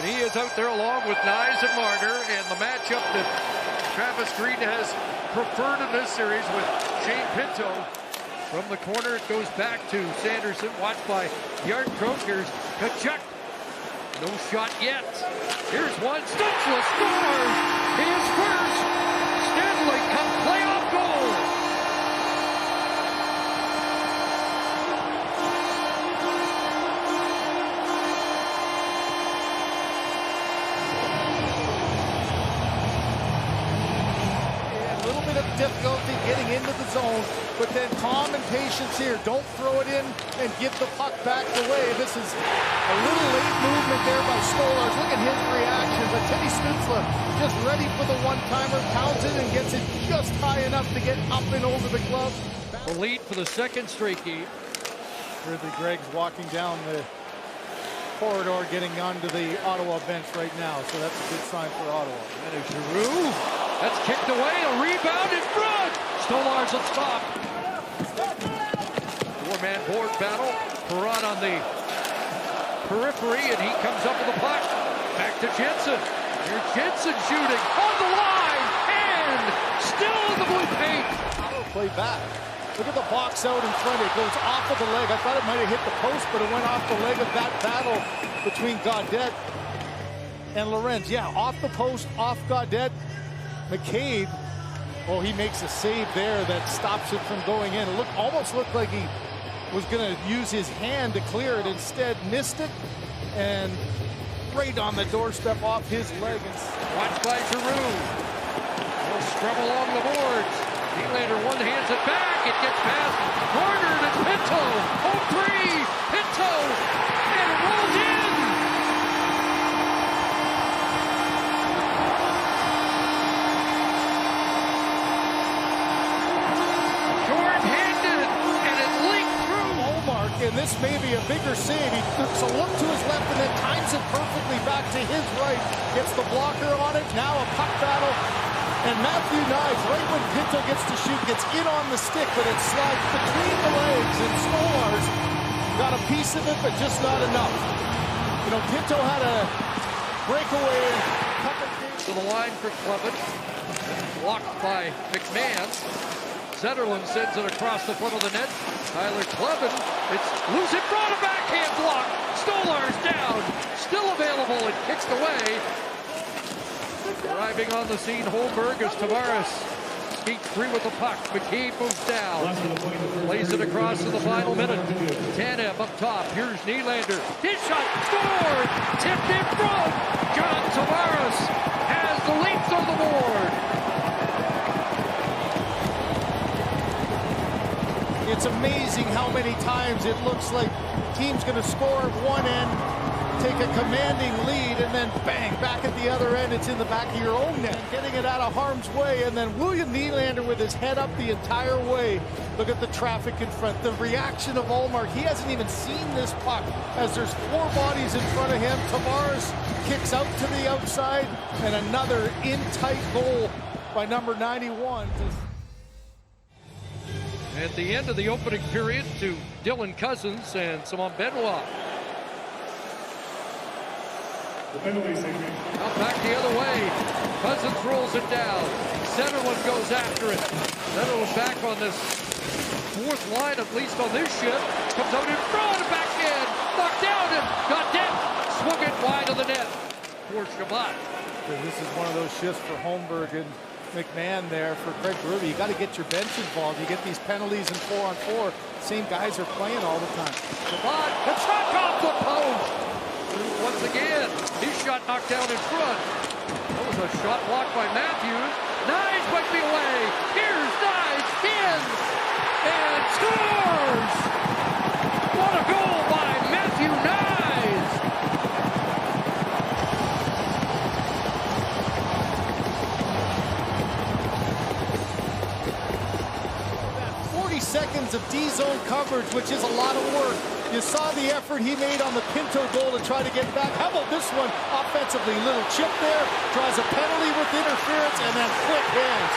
he is out there along with Nyes and Marner, and the matchup that Travis Green has preferred in this series with Shane Pinto. From the corner, it goes back to Sanderson, watched by Yarncroke. Here's Tkachuk. No shot yet. Here's one. Stutzla scores his first Stanley Cup playoff goal. A little bit of difficulty getting into the zone, but then calm and patience here. Don't throw it in and give the puck back away. This is a little late movement there by Stolarz. Look at his reaction, but Teddy Stutzla just ready for the one-timer, counts it and gets it just high enough to get up and over the glove. The lead for the second straight game. Ridley Gregg's walking down the corridor, getting onto the Ottawa bench right now, so that's a good sign for Ottawa. And a Giroux. That's kicked away, a rebound in front. Stolarz up top. Four-man board battle. Perron on the periphery, and he comes up with the puck. Back to Jensen. Here's Jensen shooting on the line, and still in the blue paint. Play back. Look at the box out in front. It goes off of the leg. I thought it might have hit the post, but it went off the leg of that battle between Gaudette and Lorenz. Yeah, off the post, off Gaudette. McCabe, oh, he makes a save there that stops it from going in. It almost looked like he was going to use his hand to clear it. Instead, missed it, and right on the doorstep off his leg. Watched by Giroux. He'll scrub along the boards. Nylander one-hands it back. It gets past Marner, and it's Pinto. 0-3. Pinto, and it rolls in. Short-handed, and it leaked through. Ullmark, and this may be a bigger save. He took a look to his left and then times it perfectly back to his right. Gets the blocker on it. Now a puck battle. And Matthew Nyes, right when Pinto gets to shoot, gets in on the stick, but it slides between the legs, and Stolarz got a piece of it, but just not enough. You know, Pinto had a breakaway to the line for Cleven. Blocked by McMahon. Zetterlund sends it across the front of the net. Tyler Cleven, it's loose in front, a backhand block. Stolarz down, still available and kicked away. Arriving on the scene, Holmberg as Tavares skates free with the puck. McCabe moves down, plays it across in the final minute. Tanev up top, here's Nylander. His shot, scored! Tipped in front! John Tavares has the Leafs on the board. It's amazing how many times it looks like team's going to score at one end, take a commanding lead, and then bang, back at the other end, it's in the back of your own net. Getting it out of harm's way, and then William Nylander with his head up the entire way. Look at the traffic in front. The reaction of Ullmark, he hasn't even seen this puck as there's four bodies in front of him. Tavares kicks out to the outside, and another in-tight goal by number 91. At the end of the opening period to Dylan Cousins and Simon Benoit. Now back the other way. Cousins rolls it down. Zetterlund goes after it. Zetterlund back on this fourth line, at least on this shift. Comes out in front, backhand, knocked down, and Gaudette swung it wide of the net for Shabbat. This is one of those shifts for Holmberg and McMahon there for Craig Berube. You got to get your bench involved. You get these penalties in 4-on-4. Same guys are playing all the time. Shabbat, Tkachuk off the post. Once again, his shot knocked down in front. That was a shot blocked by Matthews. Nyes might be away. Here's Nyes, in, and scores! What a goal by Matthew Nyes! 40 seconds of D-zone coverage, which is a lot of work. You saw the effort he made on the Pinto goal to try to get back. How about this one? Offensively, little chip there, draws a penalty with interference, and then quick hands.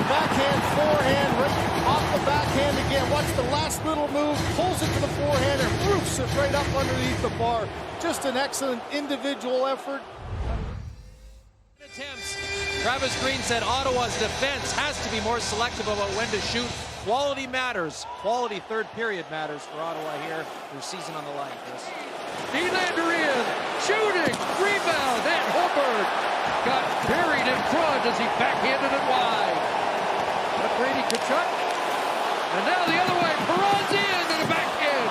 Backhand, forehand, right off the backhand again. Watch the last little move, pulls it to the forehand, and roofs it right up underneath the bar. Just an excellent individual effort. Attempts. Travis Green said Ottawa's defense has to be more selective about when to shoot. Quality matters. Quality third period matters for Ottawa here. Their season on the line, Chris. Nylander in, shooting, rebound, and Ullmark got buried in front as he backhanded it wide. But Brady Tkachuk, and now the other way, Perron's in and a backhand.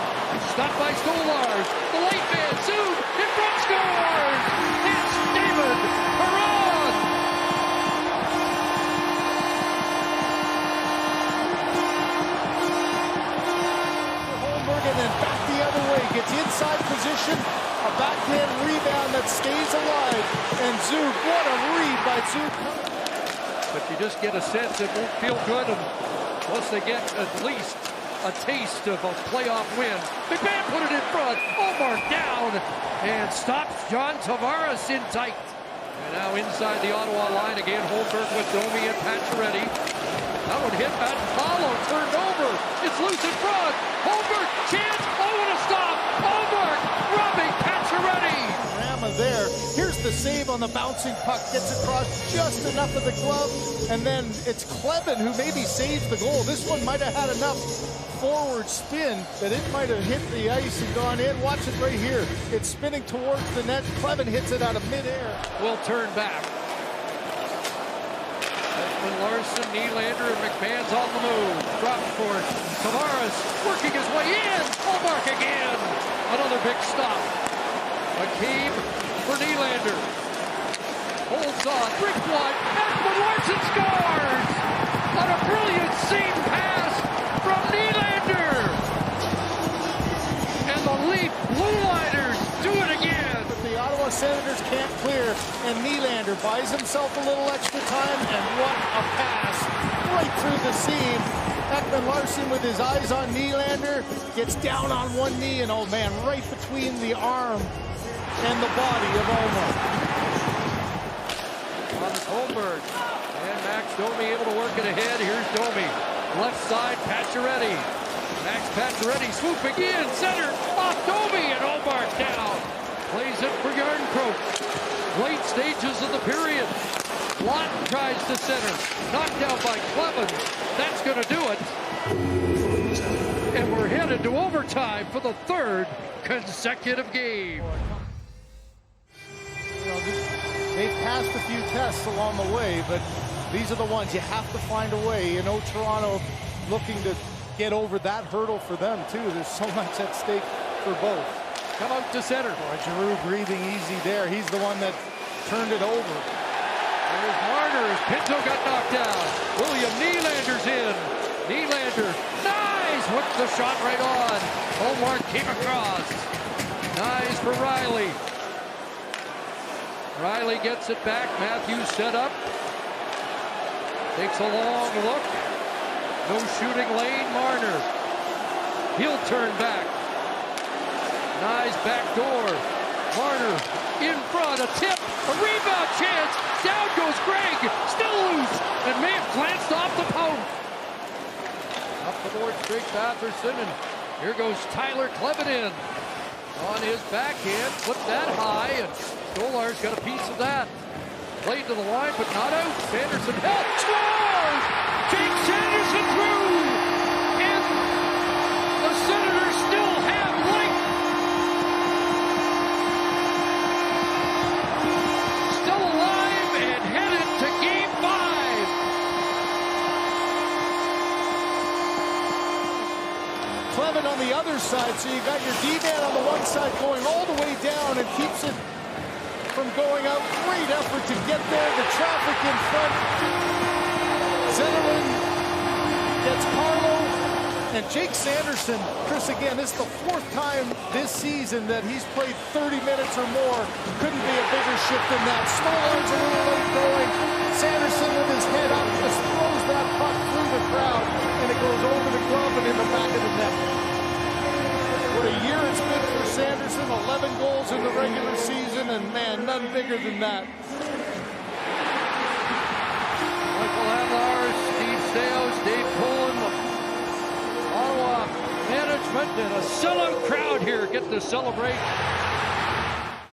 Stopped by Stolarz, the late man, soon, in front scores! It's David Perron! Ullmark and then back the other way, gets inside position, a backhand rebound that stays alive, and Zug, what a read by Zug. But you just get a sense it won't feel good unless they get at least a taste of a playoff win. McMahon put it in front, Ullmark down, and stops John Tavares in tight. And now inside the Ottawa line again, Holmberg with Domi and Pacioretty. That one hit Matt Paulo, turned over. It's loose in front. Holmberg, chance, what a stop. Ullmark robbing Pacioretty. Rama there. Here's the save on the bouncing puck. Gets across just enough of the glove. And then it's Kleven who maybe saves the goal. This one might have had enough forward spin that it might have hit the ice and gone in. Watch it right here. It's spinning towards the net. Kleven hits it out of midair. Will turn back. Larson, Nylander, and McMahon's on the move. Drops for it. Tavares working his way in. Ullmark again. Another big stop. McCabe for Nylander. Holds on. Brick one. Ekman Larson scores! On a brilliant seam pass from Nylander. And the Leaf Blue Liners do it again. But the Ottawa Senators can't clear, and Nylander buys himself a little extra time, and what a pass right through the seam. Ekman Larson with his eyes on Nylander gets down on one knee, and oh man, right between the arm and the body of Ullmark. Thomas Holmberg and Max Domi able to work it ahead. Here's Domi. Left side, Pacioretty. Max Pacioretty swooping in, center, off Domi, and Ullmark down. Plays it for Yarncroke. Late stages of the period. Lawton tries to center. Knocked down by Kleven. That's going to do it. And we're headed to overtime for the third consecutive game. You know, they've passed a few tests along the way, but these are the ones you have to find a way. You know, Toronto looking to get over that hurdle for them, too. There's so much at stake for both. Come out to center. Boy, Giroux breathing easy there. He's the one that turned it over. There's Marner as Pinto got knocked down. William Nylander's in. Nylander, nice! Whipped the shot right on. Ullmark came across. Nice for Riley. Riley gets it back. Matthews set up. Takes a long look. No shooting lane. Marner. He'll turn back. Nice back door. Marner in front. A tip. A rebound chance. Down goes Greg. Still loose. And may have glanced off the post. Up the board straight Batherson. And here goes Tyler Kleven in. On his backhand. Flipped that high. And Stolarz got a piece of that. Played to the line, but not out. Sanderson help. Scores! Jake Sanderson through! And the Senators still have life. Still alive and headed to Game 5. Kleven on the other side, so you got your D-man on the one side going all the way down and keeps it from going out. Great effort to get there. The traffic in front. Zetterlund gets Carlo. And Jake Sanderson, Chris, again, this is the fourth time this season that he's played 30 minutes or more. Couldn't be a bigger shift than that. Stolarz a little late going. Sanderson with his head up just throws that puck through the crowd, and it goes over the glove and in the back of the net. What a year it's been for Sanderson. 11 goals in the regular season, and man, none bigger than that. Michael Adler, Steve Sales, Dave Pullen, Ottawa management, and a sellout crowd here getting to celebrate